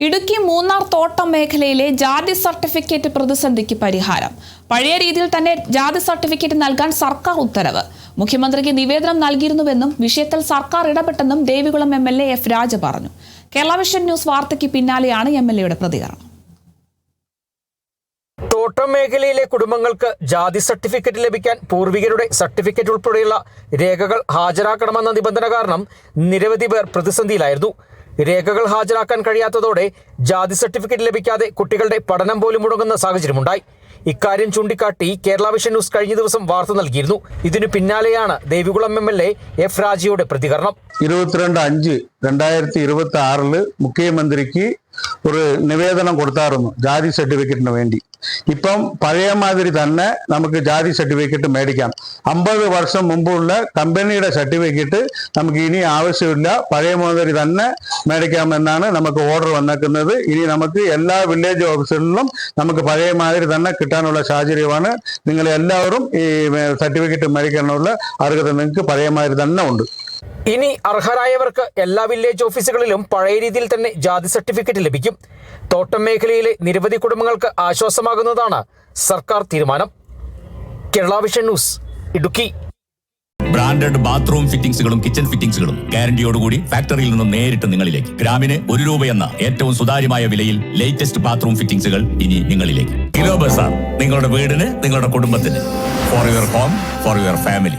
ഇടുക്കി മൂന്നാർ തോട്ടം മേഖലയിലെ ജാതി സർട്ടിഫിക്കറ്റ് പ്രതിസന്ധിക്ക് പരിഹാരം. പഴയ രീതിയിൽ തന്നെ ജാതി സർട്ടിഫിക്കറ്റ് നൽകാൻ സർക്കാർ ഉത്തരവ്. മുഖ്യമന്ത്രിക്ക് നിവേദനം നൽകിയിരുന്നുവെന്നും വിഷയത്തിൽ സർക്കാർ ഇടപെട്ടെന്നും ദേവികുളം MLA എഫ് രാജ പറഞ്ഞു. കേരള വിഷൻ ന്യൂസ് വാർത്തയ്ക്ക് പിന്നാലെയാണ് MLAയുടെ പ്രതികരണം. തോട്ടം മേഖലയിലെ കുടുംബങ്ങൾക്ക് ജാതി സർട്ടിഫിക്കറ്റ് ലഭിക്കാൻ പൂർവികരുടെ സർട്ടിഫിക്കറ്റ് ഉൾപ്പെടെയുള്ള രേഖകൾ ഹാജരാക്കണമെന്ന നിബന്ധന കാരണം നിരവധി പേർ പ്രതിസന്ധിയിലായിരുന്നു. രേഖകൾ ഹാജരാക്കാൻ കഴിയാത്തതോടെ ജാതി സർട്ടിഫിക്കറ്റ് ലഭിക്കാതെ കുട്ടികളുടെ പഠനം പോലും മുടങ്ങുന്ന സാഹചര്യമുണ്ടായി. ഇക്കാര്യം ചൂണ്ടിക്കാട്ടി കേരള വിഷൻ ന്യൂസ് കഴിഞ്ഞ ദിവസം വാർത്ത നൽകിയിരുന്നു. ഇതിനു പിന്നാലെയാണ് ദേവികുളം MLA എഫ് രാജയുടെ പ്രതികരണം. 22/5/2026 മുഖ്യമന്ത്രിക്ക് ഒരു നിവേദനം കൊടുത്തായിരുന്നു ജാതി സർട്ടിഫിക്കറ്റിന് വേണ്ടി. ഇപ്പം പഴയ മാതിരി തന്നെ നമുക്ക് ജാതി സർട്ടിഫിക്കറ്റ് മേടിക്കാം. 50 വർഷം മുമ്പുള്ള കമ്പനിയുടെ സർട്ടിഫിക്കറ്റ് നമുക്ക് ഇനി ആവശ്യമില്ല, പഴയ മാതിരി തന്നെ മേടിക്കാമെന്നാണ് നമുക്ക് ഓർഡർ വന്നേക്കുന്നത്. ഇനി നമുക്ക് എല്ലാ വില്ലേജ് ഓഫീസുകളിലും നമുക്ക് പഴയ മാതിരി തന്നെ കിട്ടാനുള്ള സാഹചര്യമാണ്. നിങ്ങൾ എല്ലാവരും ഈ സർട്ടിഫിക്കറ്റ് മേടിക്കാനുള്ള അർഹത നിങ്ങൾക്ക് പഴയ മാതിരി തന്നെ ഉണ്ട്. ഇനി അർഹരായവർക്ക് എല്ലാ വില്ലേജ് ഓഫീസുകളിലും പഴയ രീതിയിൽ തന്നെ ജാതി സർട്ടിഫിക്കറ്റ് ലഭിക്കും. തോട്ടം മേഖലയിലെ നിരവധി കുടുംബങ്ങൾക്ക് ആശ്വാസമാകുന്നതാണ് സർക്കാർ തീരുമാനം. Kerala vision news, Idukki. Branded bathroom ഫിറ്റിംഗ്സുകളും കിച്ചൺ ഫിറ്റിംഗ്സുകളും ഗ്യാരണ്ടിയോടുകൂടി ഫാക്ടറിയിൽ നിന്നും നേരിട്ട് നിങ്ങളിലേക്ക്. ഗ്രാമിന് ₹1 എന്ന ഏറ്റവും സുതാര്യമായ വിലയിൽ ലേറ്റസ്റ്റ് ബാത്റൂം ഫിറ്റിംഗ്സുകൾ ഇനി നിങ്ങളിലേക്ക്. കിലോ ബസാർ, നിങ്ങളുടെ വീടിന്, നിങ്ങളുടെ കുടുംബത്തിന്. For your home, for your family.